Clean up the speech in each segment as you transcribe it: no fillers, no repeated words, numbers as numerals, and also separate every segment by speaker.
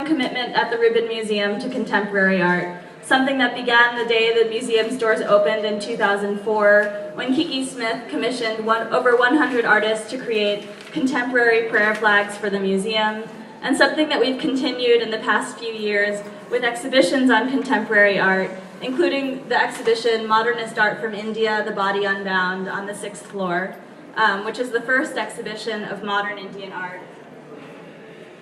Speaker 1: commitment at the Rubin Museum to contemporary art, something that began the day the museum's doors opened in 2004 when Kiki Smith commissioned over 100 artists to create contemporary prayer flags for the museum, and something that we've continued in the past few years with exhibitions on contemporary art, including the exhibition Modernist Art from India, The Body Unbound on the 6th floor, which is the first exhibition of modern Indian art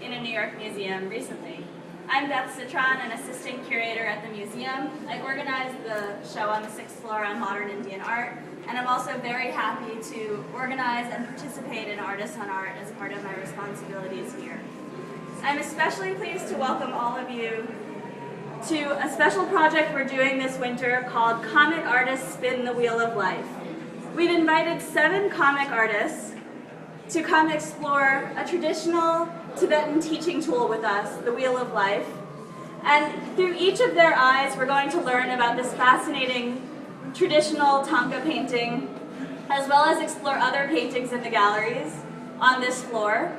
Speaker 1: in a New York museum recently. I'm Beth Citron, an assistant curator at the museum. I organized the show on the 6th floor on modern Indian art, and I'm also very happy to organize and participate in Artists on Art as part of my responsibilities here. I'm especially pleased to welcome all of you to a special project we're doing this winter called Comic Artists Spin the Wheel of Life. We've invited 7 comic artists to come explore a traditional Tibetan teaching tool with us, the Wheel of Life. And through each of their eyes, we're going to learn about this fascinating traditional Thangka painting, as well as explore other paintings in the galleries on this floor.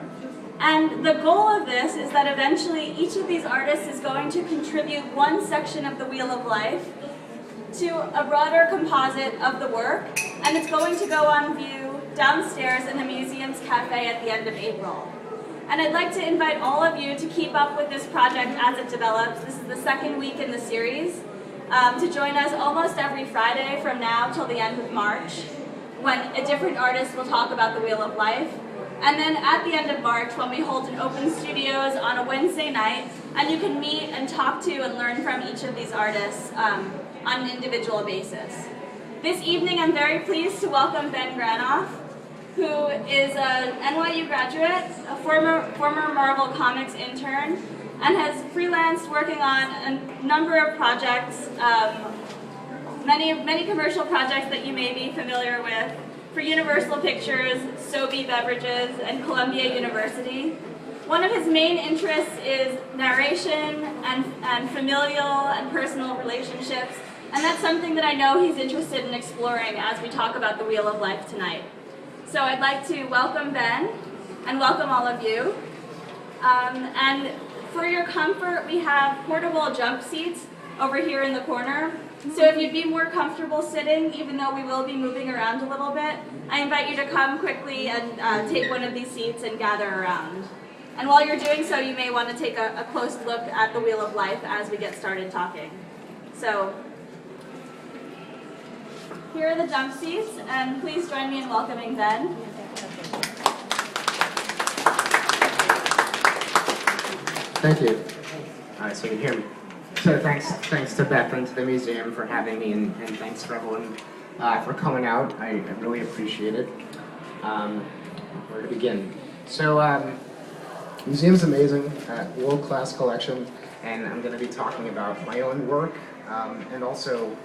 Speaker 1: And the goal of this is that eventually each of these artists is going to contribute one section of the Wheel of Life to a broader composite of the work, and it's going to go on view downstairs in the museum's cafe at the end of April. And I'd like to invite all of you to keep up with this project as it develops. This is the 2nd week in the series, to join us almost every Friday from now till the end of March, when a different artist will talk about the Wheel of Life. And then at the end of March, when we hold an open studios on a Wednesday night, and you can meet and talk to and learn from each of these artists on an individual basis. This evening, I'm very pleased to welcome Ben Granoff, who is an NYU graduate, a former Marvel Comics intern, and has freelanced working on a number of projects, many commercial projects that you may be familiar with, for Universal Pictures, Sobe Beverages, and Columbia University. One of his main interests is narration and familial and personal relationships, and that's something that I know he's interested in exploring as we talk about the Wheel of Life tonight. So I'd like to welcome Ben and welcome all of you. And for your comfort, we have portable jump seats over here in the corner. So if you'd be more comfortable sitting, even though we will be moving around a little bit, I invite you to come quickly and take one of these seats and gather around. And while you're doing so, you may want to take a close look at the Wheel of Life as we get started talking. So here are the jump seats, and please join me in welcoming Ben.
Speaker 2: Thank you. All right, so you can hear me. So thanks to Beth and to the museum for having me, and thanks for everyone for coming out. I really appreciate it. Where to begin? So, museum's amazing, world-class collection, and I'm going to be talking about my own work, and also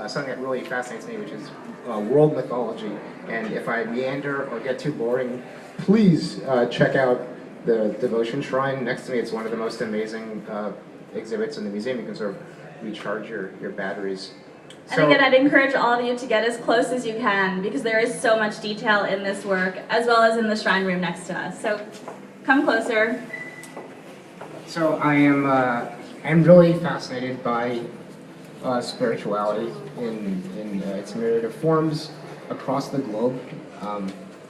Speaker 2: something that really fascinates me, which is world mythology. And if I meander or get too boring, please check out the devotion shrine next to me. It's one of the most amazing exhibits in the museum. You can sort of recharge your batteries.
Speaker 1: And again, I'd encourage all of you to get as close as you can, because there is so much detail in this work, as well as in the shrine room next to us. So come closer.
Speaker 2: So I'm really fascinated by spirituality in its myriad of forms across the globe.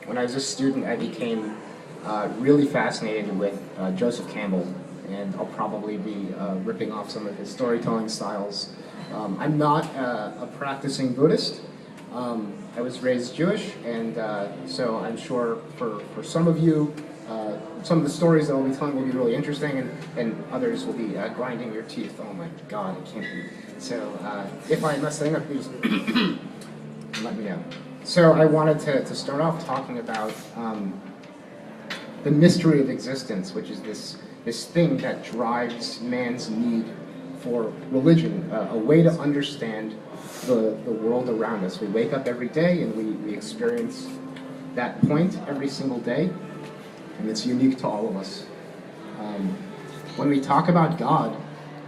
Speaker 2: When I was a student, I became really fascinated with Joseph Campbell, and I'll probably be ripping off some of his storytelling styles. I'm not a practicing Buddhist. I was raised Jewish, and so I'm sure for some of you, some of the stories that I'll be telling will be really interesting, and others will be grinding your teeth. Oh my God, it can't be. So if I mess anything up, please let me know. So I wanted to start off talking about the mystery of existence, which is this thing that drives man's need for religion, a way to understand the world around us. We wake up every day and we experience that point every single day, and it's unique to all of us. When we talk about God,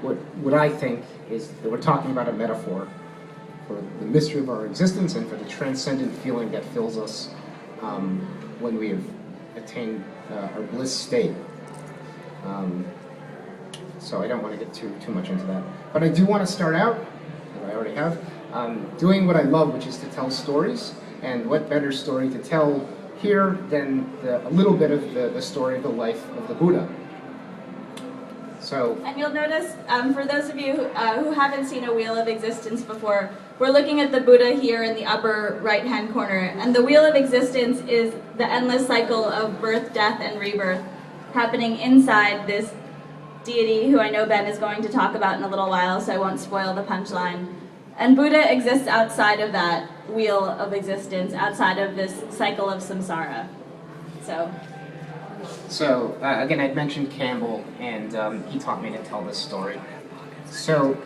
Speaker 2: what I think is that we're talking about a metaphor for the mystery of our existence and for the transcendent feeling that fills us when we have attained our bliss state. so I don't want to get too much into that. But I do want to start out, and I already have, doing what I love, which is to tell stories. And what better story to tell here than a little bit of the story of the life of the Buddha. So,
Speaker 1: and you'll notice, for those of you who haven't seen a Wheel of Existence before, we're looking at the Buddha here in the upper right-hand corner. And the Wheel of Existence is the endless cycle of birth, death, and rebirth happening inside this deity who I know Ben is going to talk about in a little while, so I won't spoil the punchline. And Buddha exists outside of that Wheel of Existence, outside of this cycle of samsara.
Speaker 2: So again, I'd mentioned Campbell, and he taught me to tell this story. So,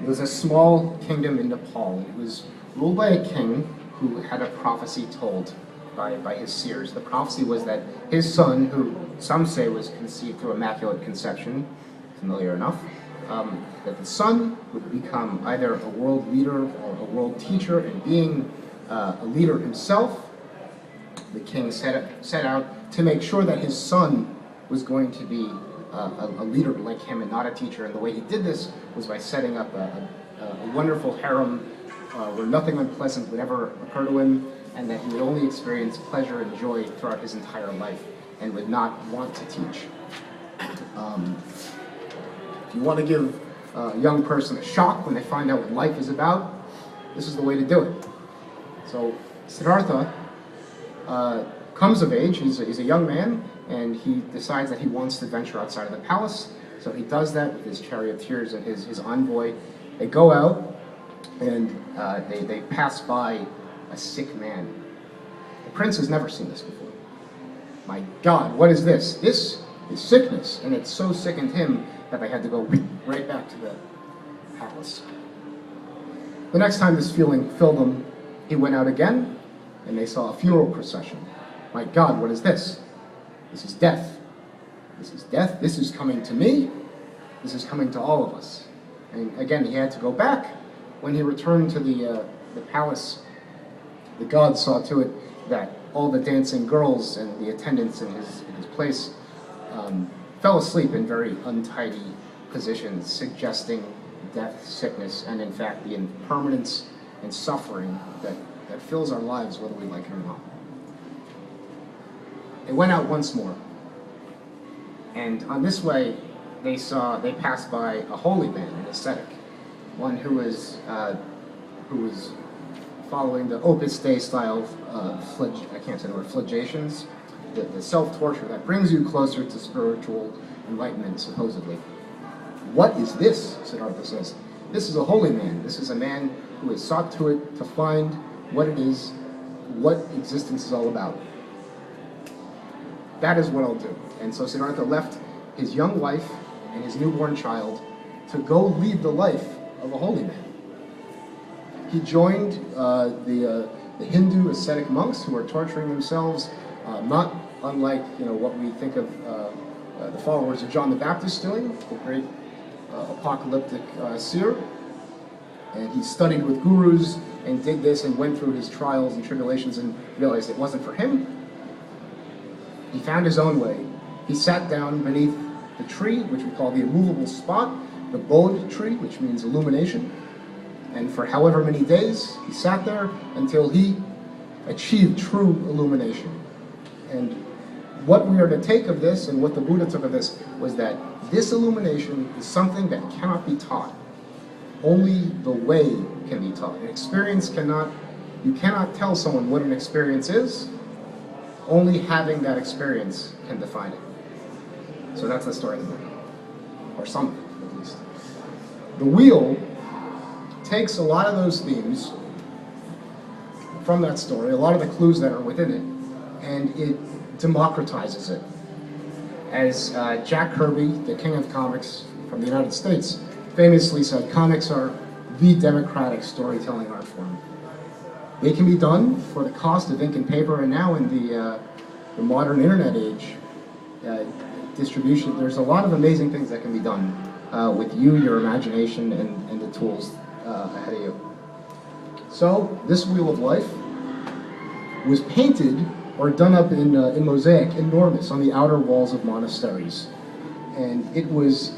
Speaker 2: it was a small kingdom in Nepal. It was ruled by a king who had a prophecy told by his seers. The prophecy was that his son, who some say was conceived through immaculate conception, familiar enough, that the son would become either a world leader or a world teacher, and being a leader himself, the king set out to make sure that his son was going to be a leader like him and not a teacher. And the way he did this was by setting up a wonderful harem where nothing unpleasant would ever occur to him, and that he would only experience pleasure and joy throughout his entire life and would not want to teach. If you want to give a young person a shock when they find out what life is about, this is the way to do it. So Siddhartha comes of age. He's a young man, and he decides that he wants to venture outside of the palace. So he does that with his charioteers and his envoy. They go out, and they pass by a sick man. The prince has never seen this before. My God, what is this? This is sickness, and it so sickened him that they had to go right back to the palace. The next time this feeling filled him, he went out again, and they saw a funeral procession. My God, what is this? This is death. This is death. This is coming to me. This is coming to all of us. And again, he had to go back. When he returned to the palace, the gods saw to it that all the dancing girls and the attendants in his place fell asleep in very untidy positions, suggesting death, sickness, and in fact the impermanence and suffering that fills our lives, whether we like it or not. They went out once more, and on this way they passed by a holy man, an ascetic, one who was following the Opus Dei style of I can't say the word, flagellations, the self-torture that brings you closer to spiritual enlightenment, supposedly. What is this? Siddhartha says. This is a holy man. This is a man who has sought to it to find what it is, what existence is all about. That is what I'll do. And so Siddhartha left his young wife and his newborn child to go lead the life of a holy man. He joined the Hindu ascetic monks who were torturing themselves, not unlike what we think of the followers of John the Baptist doing, the great apocalyptic seer. And he studied with gurus and did this and went through his trials and tribulations and realized it wasn't for him. He found his own way. He sat down beneath the tree, which we call the immovable spot, the Bodh tree, which means illumination. And for however many days, he sat there until he achieved true illumination. And what we are to take of this, and what the Buddha took of this, was that this illumination is something that cannot be taught. Only the way can be taught. An experience you cannot tell someone what an experience is. Only having that experience can define it. So that's the story of the Buddha, or something at least. The wheel takes a lot of those themes from that story, a lot of the clues that are within it, and it democratizes it. As Jack Kirby, the king of comics from the United States, famously said, comics are the democratic storytelling art form. They can be done for the cost of ink and paper, and now in the modern internet age, distribution, there's a lot of amazing things that can be done with you, your imagination, and the tools ahead of you. So, this Wheel of Life was painted or done up in mosaic, enormous, on the outer walls of monasteries. And it was